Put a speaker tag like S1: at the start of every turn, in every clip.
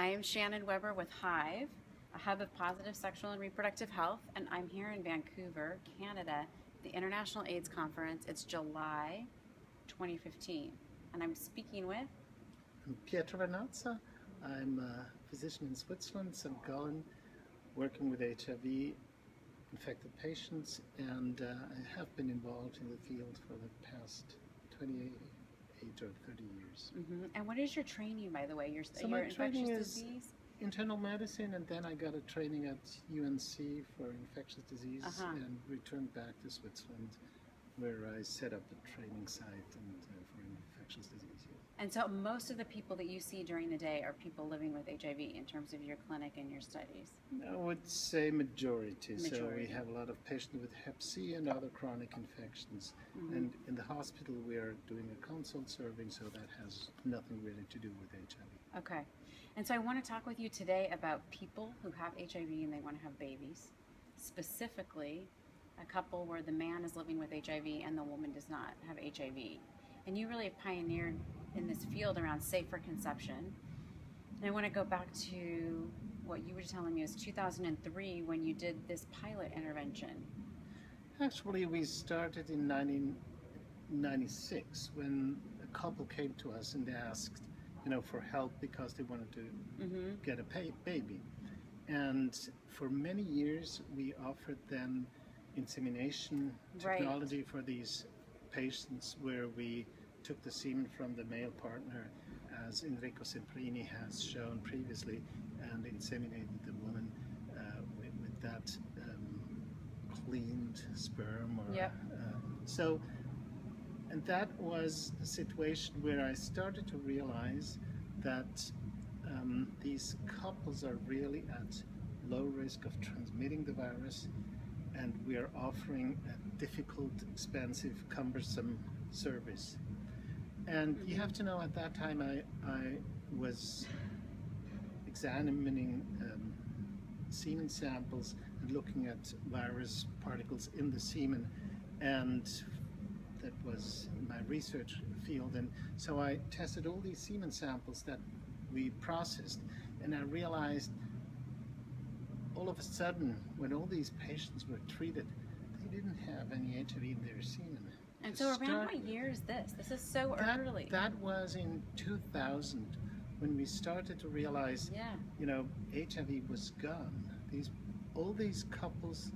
S1: I am Shannon Weber with Hive, a hub of positive sexual and reproductive health, and I'm here in Vancouver, Canada, the International AIDS Conference. It's July 2015, and I'm speaking with
S2: Vernazza. I'm a physician in Switzerland, St. Gallen, working with HIV infected patients, and I have been involved in the field for the past 28 or 30 years.
S1: And what is your training, by the way? Your
S2: My
S1: infectious
S2: training is
S1: disease?
S2: internal medicine, and then I got a training at UNC for infectious disease and returned back to Switzerland, where I set up a training site for infectious disease.
S1: And so most of the people that you see during the day are people living with HIV in terms of your clinic and your studies?
S2: I would say majority. So we have a lot of patients with Hep C and other chronic infections. And in the hospital we are doing a consult serving, so that has nothing really to do with HIV.
S1: Okay. And so I want to talk with you today about people who have HIV and they want to have babies. Specifically, a couple where the man is living with HIV and the woman does not have HIV. And you really have pioneered in this field around safer conception. And I want to go back to what you were telling me was 2003 when you did this pilot intervention.
S2: Actually, we started in 1996 when a couple came to us and they asked, for help because they wanted to get a baby. And for many years, we offered them insemination technology for these patients, where we took the semen from the male partner, as Enrico Semprini has shown previously, and inseminated the woman with that cleaned sperm. And that was a situation where I started to realize that these couples are really at low risk of transmitting the virus, and we are offering a difficult, expensive, cumbersome service. And you have to know, at that time I was examining semen samples and looking at virus particles in the semen, and that was my research field. And so I tested all these semen samples that we processed, and I realized all of a sudden, when all these patients were treated, they didn't have any HIV in their semen.
S1: And so around what year is this? This is so early.
S2: That was in 2000 when we started to realize, HIV was gone. All these couples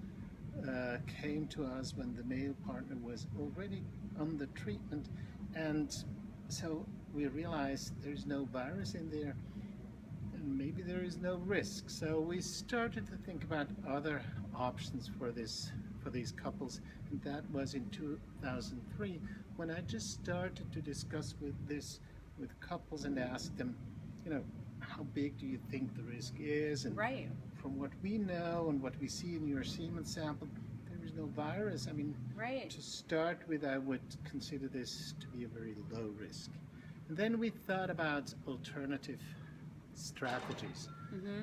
S2: came to us when the male partner was already on the treatment, and so we realized there's no virus in there, and maybe there is no risk. So we started to think about other options for these couples, and that was in 2003 when I just started to discuss with couples and ask them, how big do you think the risk is? And from what we know and what we see in your semen sample, there is no virus. I mean, to start with, I would consider this to be a very low risk. And then we thought about alternative strategies.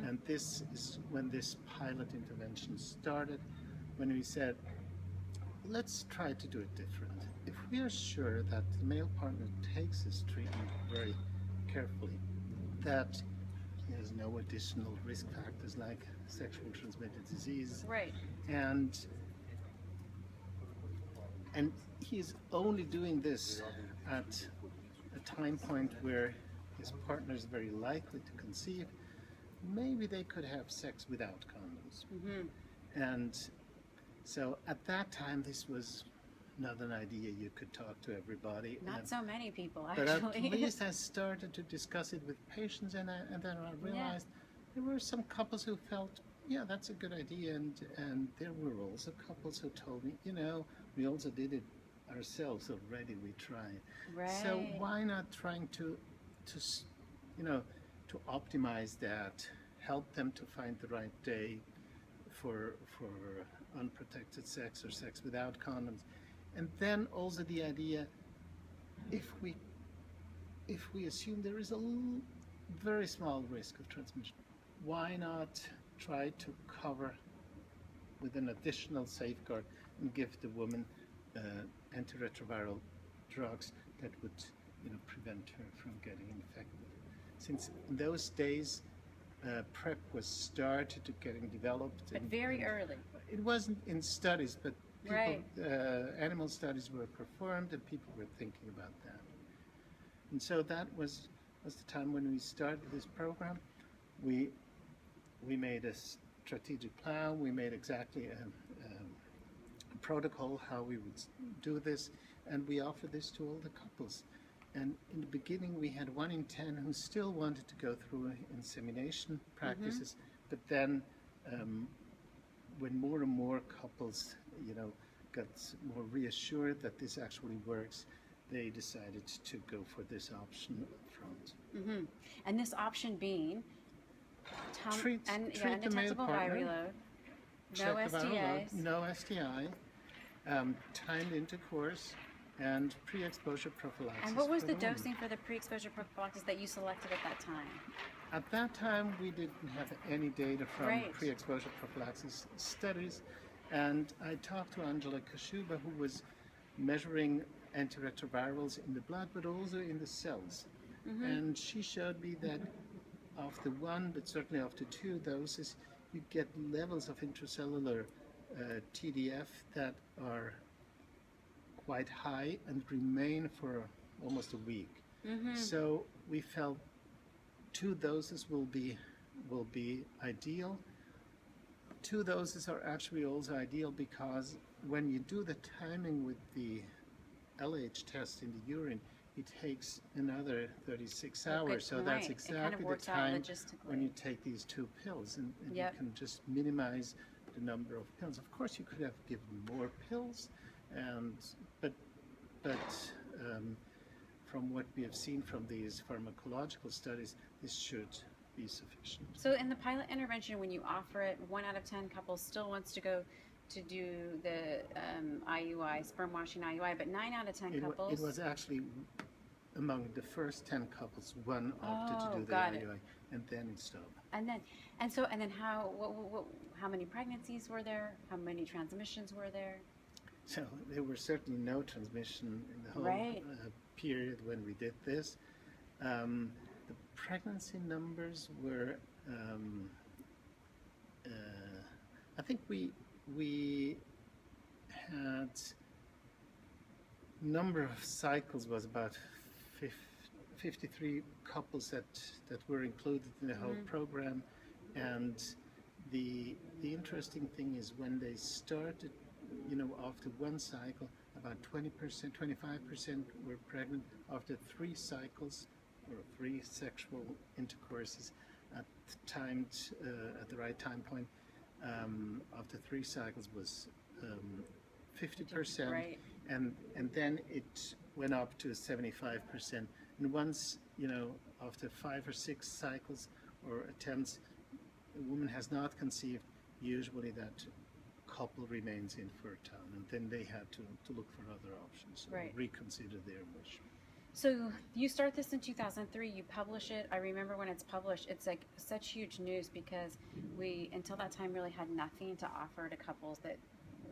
S2: And this is when this pilot intervention started, when we said, let's try to do it different. If we are sure that the male partner takes his treatment very carefully, that he has no additional risk factors like sexual transmitted disease, and he's only doing this at a time point where his partner is very likely to conceive, maybe they could have sex without condoms. And so at that time, this was not an idea you could talk to everybody.
S1: Not so many people, actually.
S2: But at least I started to discuss it with patients, and then I realized there were some couples who felt, that's a good idea, and there were also couples who told me, we also did it ourselves already, we tried. So why not trying to optimize that, help them to find the right day for unprotected sex or sex without condoms. And then also the idea, if we assume there is a very small risk of transmission, why not try to cover with an additional safeguard and give the woman antiretroviral drugs that would prevent her from getting infected? Since in those days PrEP was started to getting developed.
S1: But very early.
S2: It wasn't in studies, but people,
S1: Right.
S2: animal studies were performed and people were thinking about that. And so that was the time when we started this program. We made a strategic plan. We made exactly a protocol how we would do this, and we offered this to all the couples. And in the beginning, we had 1 in 10 who still wanted to go through insemination practices, but then when more and more couples, got more reassured that this actually works, they decided to go for this option up front.
S1: And this option being
S2: treat the male
S1: undetectable
S2: partner,
S1: viral load,
S2: check
S1: no
S2: the viral load,
S1: STIs.
S2: no STI, timed intercourse, and pre-exposure prophylaxis.
S1: And what was
S2: for
S1: the
S2: woman.
S1: dosing for the pre-exposure prophylaxis that you selected at that time?
S2: At that time, we didn't have any data from
S1: Right.
S2: pre-exposure prophylaxis studies, and I talked to Angela Kashuba, who was measuring antiretrovirals in the blood, but also in the cells. And she showed me that after 1, but certainly after 2 doses, you get levels of intracellular TDF that are quite high and remain for almost a week. So we felt 2 doses will be ideal. 2 doses are actually also ideal because when you do the timing with the LH test in the urine, it takes another 36 hours. So that's exactly the time when you take these 2 pills, and you can just minimize the number of pills. Of course, you could have given more pills, but from what we have seen from these pharmacological studies, this should be sufficient.
S1: So in the pilot intervention, when you offer it, 1 out of 10 couples still wants to go to do the IUI, sperm washing IUI, but 9 out of 10 couples.
S2: It was actually among the first 10 couples, 1 opted to do the IUI, and then it stopped.
S1: And then how many pregnancies were there? How many transmissions were there?
S2: So there were certainly no transmission in the whole period when we did this. The pregnancy numbers were, I think we had number of cycles was about 53 couples that were included in the whole program, and the interesting thing is when they started, after 1 cycle, about 20%, 25% were pregnant after 3 cycles or 3 sexual intercourses at the right time point. After 3 cycles was 50%,
S1: Right.
S2: and then it went up to 75%. And once, after 5 or 6 cycles or attempts, a woman has not conceived, usually that couple remains infertile, and then they had to look for other options, or reconsider their wish.
S1: So you start this in 2003, you publish it. I remember when it's published, it's like such huge news because we, until that time, really had nothing to offer to couples that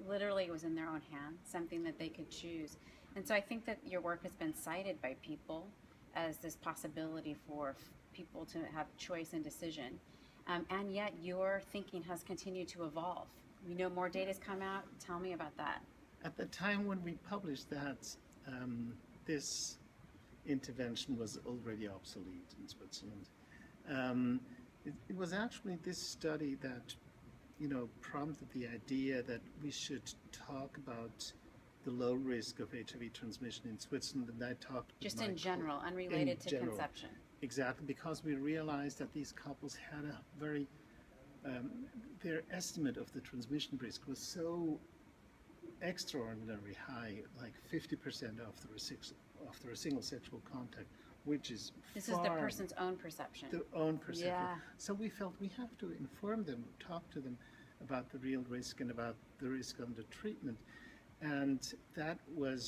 S1: literally was in their own hands, something that they could choose. And so I think that your work has been cited by people as this possibility for people to have choice and decision. And yet your thinking has continued to evolve. More data has come out. Tell me about that.
S2: At the time when we published that, this intervention was already obsolete in Switzerland. It was actually this study that, prompted the idea that we should talk about the low risk of HIV transmission in Switzerland, and I talked
S1: just in general, unrelated to conception.
S2: Exactly, because we realized that these couples had a very their estimate of the transmission risk was so extraordinarily high, like 50% after a single sexual contact, which is
S1: this is the person's own perception.
S2: Their own perception.
S1: Yeah.
S2: So we felt we have to inform them, talk to them about the real risk and about the risk under treatment. And that were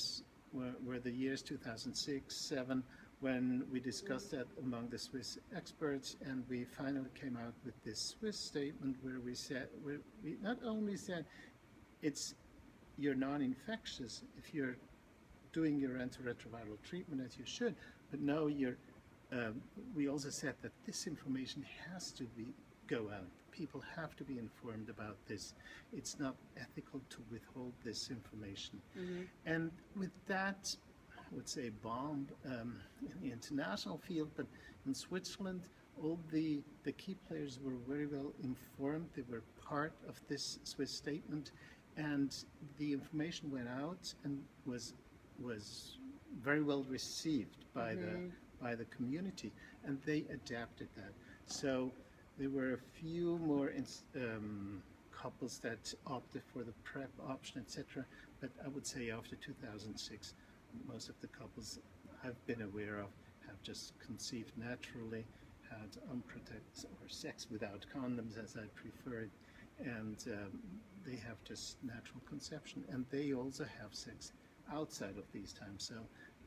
S2: the years 2006, 2007, when we discussed that among the Swiss experts, and we finally came out with this Swiss statement where we not only said you're non-infectious if you're doing your antiretroviral treatment as you should, but no, you're we also said that this information has to go out. People have to be informed about this. It's not ethical to withhold this information. And with that, I would say bomb in the international field, but in Switzerland, all the key players were very well informed. They were part of this Swiss statement, and the information went out and was very well received by the community, and they adapted that. So there were a few more couples that opted for the PrEP option, etc. But I would say after 2006, most of the couples I've been aware of have just conceived naturally, had unprotected or sex without condoms, as I prefer it, and they have just natural conception, and they also have sex outside of these times, so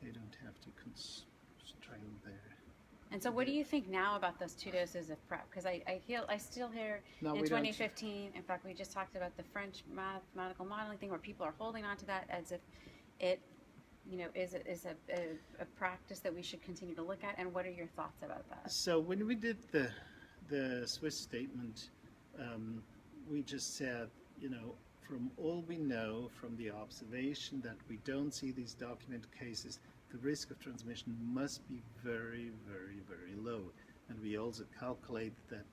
S2: they don't have to constrain their.
S1: And so what do you think now about those 2 doses of PrEP? Because I still hear in 2015, in fact, we just talked about the French mathematical modeling thing where people are holding on to that as if it, is a practice that we should continue to look at. And what are your thoughts about that?
S2: So when we did the Swiss statement, we just said, from all we know from the observation that we don't see these documented cases, the risk of transmission must be very, very, very low. And we also calculate that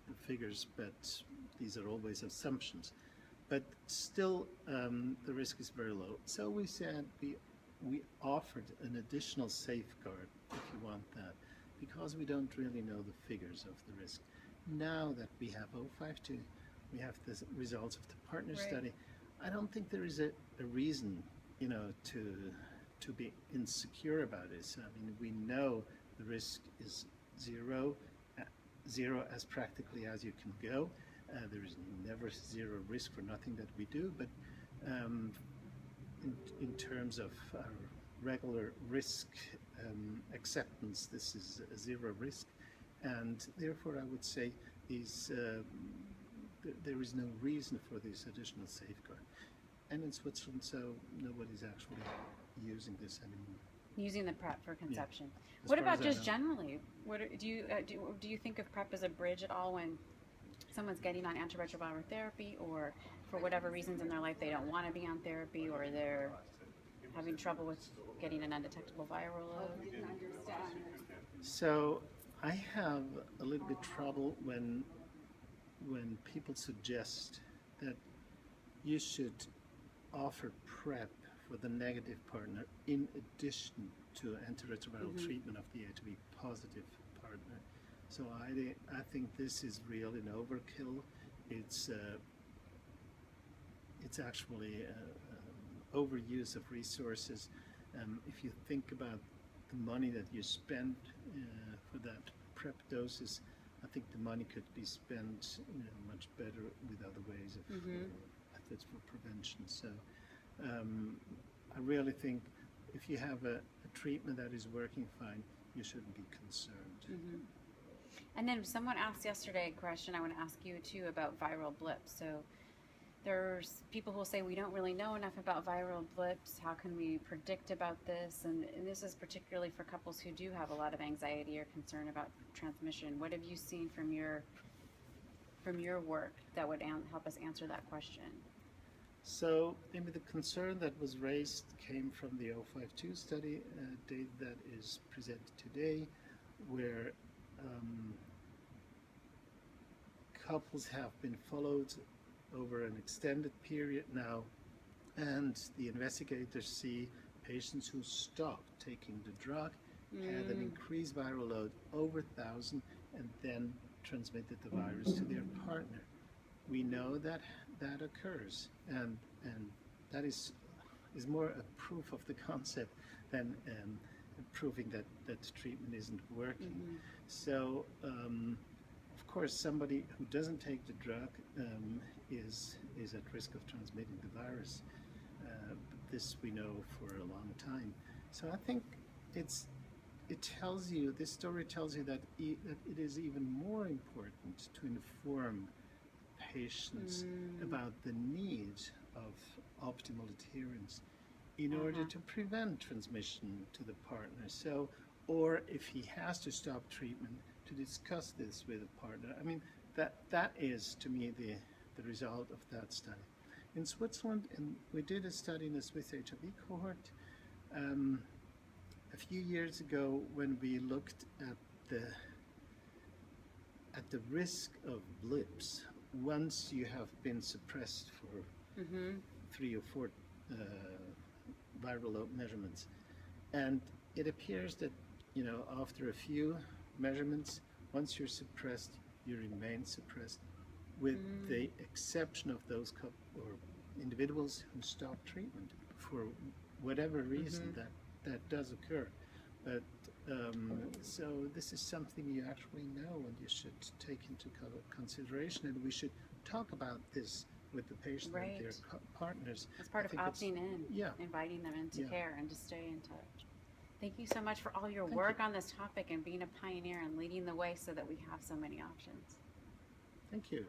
S2: the figures, but these are always assumptions. But still, the risk is very low. So we said we offered an additional safeguard, if you want that, because we don't really know the figures of the risk. Now that we have 052, we have the results of the partner study, I don't think there is a reason, to be insecure about this. I mean, we know the risk is zero as practically as you can go. There is never zero risk for nothing that we do, but in terms of our regular risk acceptance, this is a zero risk, and therefore I would say there is no reason for this additional safeguard. And in Switzerland, so nobody's actually using this anymore.
S1: Using the PrEP for conception.
S2: Yeah.
S1: What about just generally? Do you think of PrEP as a bridge at all when someone's getting on antiretroviral therapy, or for whatever reasons in their life they don't want to be on therapy, or they're having trouble with getting an undetectable viral load?
S2: So I have a little bit trouble when people suggest that you should offer PrEP for the negative partner in addition to antiretroviral treatment of the HIV positive partner. So I think this is really an overkill. It's actually overuse of resources. If you think about the money that you spend for that PrEP doses, I think the money could be spent much better with other ways of methods for prevention. So I really think if you have a treatment that is working fine, you shouldn't be concerned.
S1: And then someone asked yesterday a question I want to ask you too about viral blips. So there's people who will say we don't really know enough about viral blips. How can we predict about this? And this is particularly for couples who do have a lot of anxiety or concern about transmission. What have you seen from your work that would help us answer that question?
S2: So maybe the concern that was raised came from the 052 study data that is presented today, where couples have been followed over an extended period now, and the investigators see patients who stopped taking the drug had an increased viral load over 1,000 and then transmitted the virus to their partner. We know that that occurs, and that is more a proof of the concept than proving that the treatment isn't working. So of course somebody who doesn't take the drug is at risk of transmitting the virus. This we know for a long time. So I think this story tells you that it is even more important to inform patients about the need of optimal adherence in order to prevent transmission to the partner. So or if he has to stop treatment, to discuss this with a partner. I mean, that is, to me, the result of that study. In Switzerland, and we did a study in the Swiss HIV cohort a few years ago when we looked at the risk of blips once you have been suppressed for 3 or 4 viral load measurements. And it appears that, you know, after a few measurements, once you're suppressed, you remain suppressed, with the exception of those individuals who stop treatment for whatever reason that does occur. But so this is something you actually know and you should take into consideration, and we should talk about this with the patient and their partners.
S1: As part of opting in, inviting them into care and to stay in touch. Thank you so much for all your work on this topic and being a pioneer and leading the way so that we have so many options.
S2: Thank you.